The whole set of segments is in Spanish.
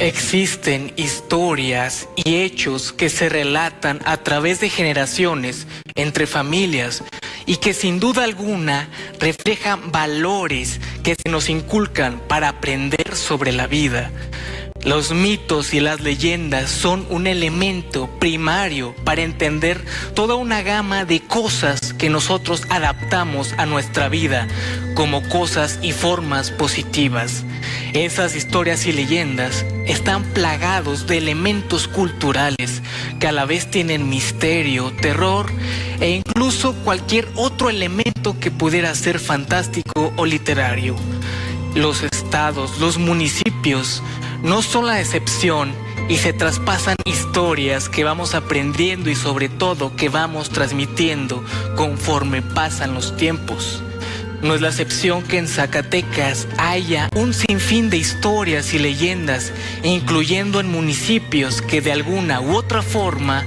Existen historias y hechos que se relatan a través de generaciones, entre familias, y que sin duda alguna reflejan valores que se nos inculcan para aprender sobre la vida. Los mitos y las leyendas son un elemento primario para entender toda una gama de cosas que nosotros adaptamos a nuestra vida como cosas y formas positivas. Esas historias y leyendas están plagados de elementos culturales que a la vez tienen misterio, terror e incluso cualquier otro elemento que pudiera ser fantástico o literario. Los estados, los municipios no son la excepción y se traspasan historias que vamos aprendiendo y sobre todo que vamos transmitiendo conforme pasan los tiempos. No es la excepción que en Zacatecas haya un sinfín de historias y leyendas, incluyendo en municipios que de alguna u otra forma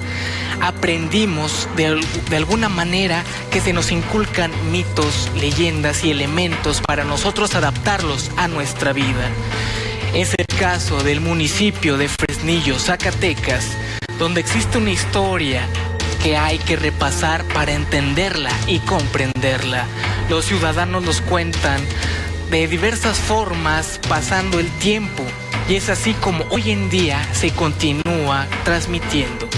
aprendimos de alguna manera que se nos inculcan mitos, leyendas y elementos para nosotros adaptarlos a nuestra vida. Es el caso del municipio de Fresnillo, Zacatecas, donde existe una historia que hay que repasar para entenderla y comprenderla. Los ciudadanos nos cuentan de diversas formas pasando el tiempo y es así como hoy en día se continúa transmitiendo.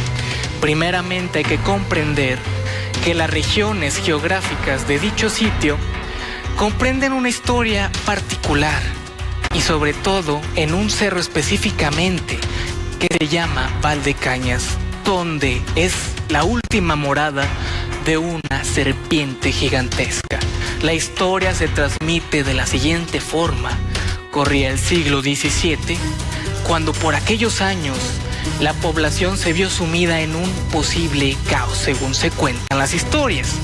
Primeramente hay que comprender que las regiones geográficas de dicho sitio comprenden una historia particular y sobre todo en un cerro específicamente que se llama Valdecañas, donde es la última morada de una serpiente gigantesca. La historia se transmite de la siguiente forma. Corría el siglo XVII, cuando por aquellos años la población se vio sumida en un posible caos, según se cuentan las historias.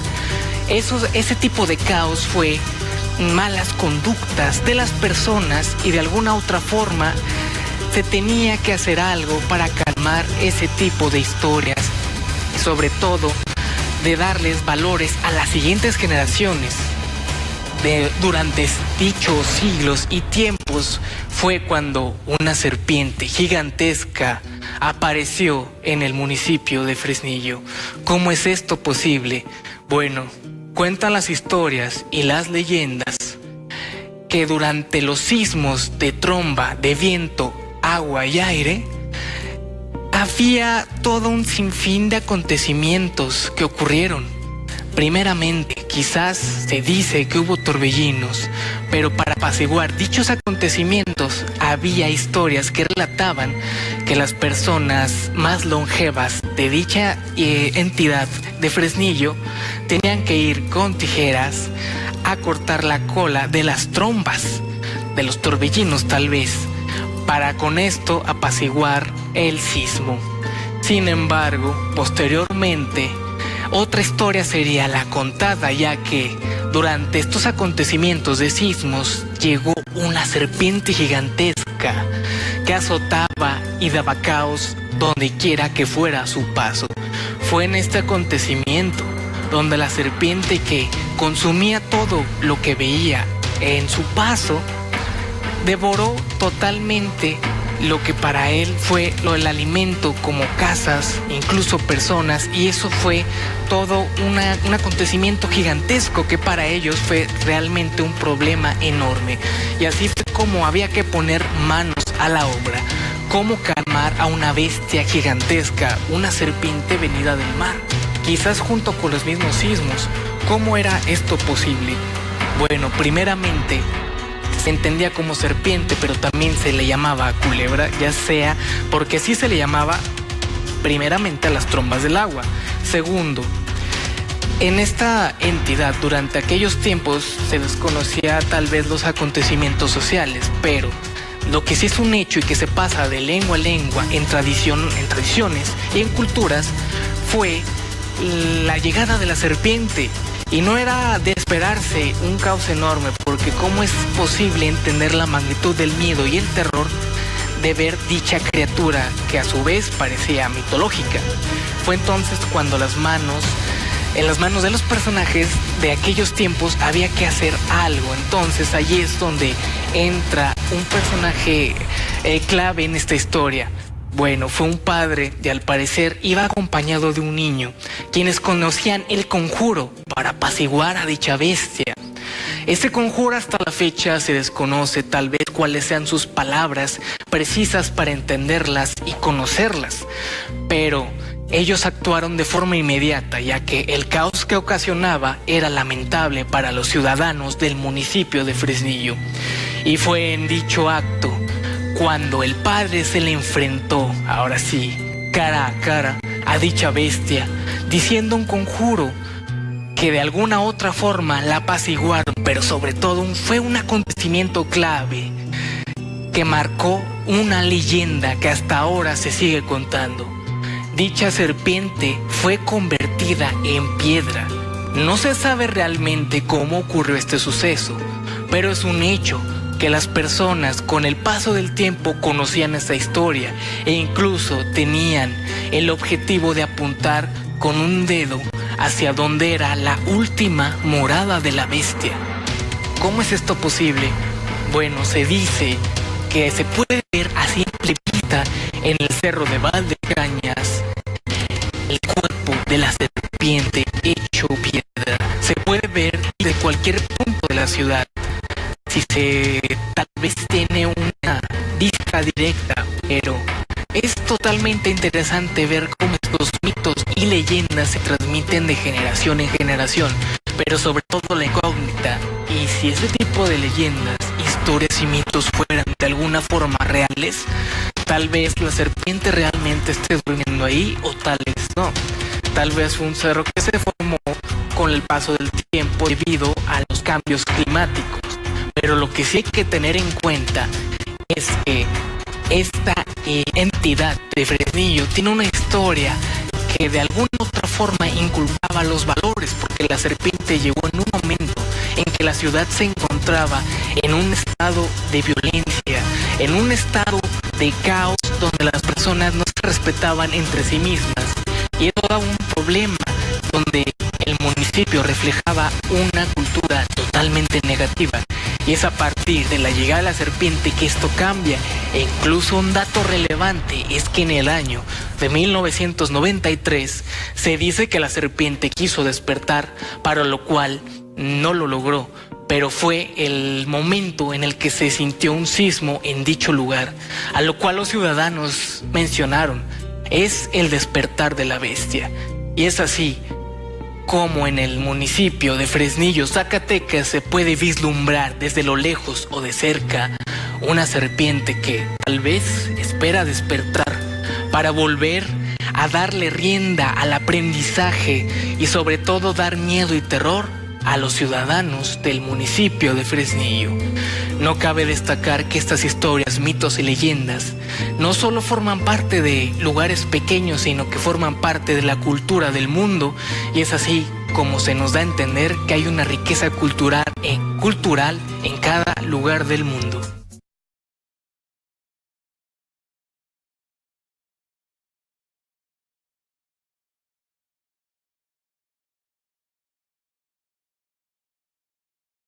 Ese tipo de caos fue malas conductas de las personas y de alguna otra forma se tenía que hacer algo para calmar ese tipo de historias y sobre todo de darles valores a las siguientes generaciones. Durante dichos siglos y tiempos fue cuando una serpiente gigantesca apareció en el municipio de Fresnillo. ¿Cómo es esto posible? Bueno, cuentan las historias y las leyendas que durante los sismos de tromba, de viento, agua y aire, había todo un sinfín de acontecimientos que ocurrieron. Primeramente, quizás se dice que hubo torbellinos, pero para apaciguar dichos acontecimientos había historias que relataban que las personas más longevas de dicha entidad de Fresnillo tenían que ir con tijeras a cortar la cola de las trombas, de los torbellinos tal vez, para con esto apaciguar el sismo. Sin embargo, posteriormente, otra historia sería la contada, ya que durante estos acontecimientos de sismos llegó una serpiente gigantesca que azotaba y daba caos donde quiera que fuera a su paso. Fue en este acontecimiento donde la serpiente, que consumía todo lo que veía en su paso, devoró totalmente lo que para él fue el alimento, como casas, incluso personas, y eso fue todo un acontecimiento gigantesco que para ellos fue realmente un problema enorme. Y así fue como había que poner manos a la obra. Cómo calmar a una bestia gigantesca, una serpiente venida del mar, quizás junto con los mismos sismos. ¿Cómo era esto posible? Bueno, primeramente se entendía como serpiente, pero también se le llamaba culebra, ya sea porque sí se le llamaba primeramente a las trombas del agua. Segundo, en esta entidad durante aquellos tiempos se desconocía tal vez los acontecimientos sociales, pero lo que sí es un hecho y que se pasa de lengua a lengua en tradiciones y en culturas fue la llegada de la serpiente. Y no era de esperarse un caos enorme, porque ¿cómo es posible entender la magnitud del miedo y el terror de ver dicha criatura que a su vez parecía mitológica? Fue entonces cuando en las manos de los personajes de aquellos tiempos había que hacer algo. Entonces allí es donde entra un personaje clave en esta historia. Bueno, fue un padre y al parecer iba acompañado de un niño, quienes conocían el conjuro para apaciguar a dicha bestia. Este conjuro hasta la fecha se desconoce tal vez cuáles sean sus palabras precisas para entenderlas y conocerlas, pero ellos actuaron de forma inmediata, ya que el caos que ocasionaba era lamentable para los ciudadanos del municipio de Fresnillo. Y fue en dicho acto cuando el padre se le enfrentó, ahora sí, cara a cara, a dicha bestia, diciendo un conjuro que de alguna otra forma la apaciguaron, pero sobre todo fue un acontecimiento clave que marcó una leyenda que hasta ahora se sigue contando. Dicha serpiente fue convertida en piedra. No se sabe realmente cómo ocurrió este suceso, pero es un hecho que las personas con el paso del tiempo conocían esta historia e incluso tenían el objetivo de apuntar con un dedo hacia donde era la última morada de la bestia. ¿Cómo es esto posible? Bueno, se dice que se puede ver a simple vista en el cerro de Valdecañas el cuerpo de la serpiente hecho piedra. Se puede ver de cualquier punto de la ciudad. Si se tal vez tiene una vista directa, pero es totalmente interesante ver cómo estos mitos y leyendas se transmiten de generación en generación, pero sobre todo la incógnita. Y si ese tipo de leyendas, historias y mitos fueran de alguna forma reales, tal vez la serpiente realmente esté durmiendo ahí o tal vez no. Tal vez fue un cerro que se formó con el paso del tiempo debido a los cambios climáticos. Pero lo que sí hay que tener en cuenta es que esta entidad de Fresnillo tiene una historia que de alguna otra forma inculcaba los valores, porque la serpiente llegó en un momento en que la ciudad se encontraba en un estado de violencia, en un estado de caos donde las personas no se respetaban entre sí mismas, y eso daba un problema donde el municipio reflejaba una cultura totalmente negativa. Y es a partir de la llegada de la serpiente que esto cambia. E incluso un dato relevante es que en el año de 1993 se dice que la serpiente quiso despertar, para lo cual no lo logró. Pero fue el momento en el que se sintió un sismo en dicho lugar, a lo cual los ciudadanos mencionaron: es el despertar de la bestia. Y es así como en el municipio de Fresnillo, Zacatecas, se puede vislumbrar desde lo lejos o de cerca una serpiente que tal vez espera despertar para volver a darle rienda al aprendizaje y sobre todo dar miedo y terror a los ciudadanos del municipio de Fresnillo. No cabe destacar que estas historias, mitos y leyendas no solo forman parte de lugares pequeños, sino que forman parte de la cultura del mundo, y es así como se nos da a entender que hay una riqueza cultural en cada lugar del mundo.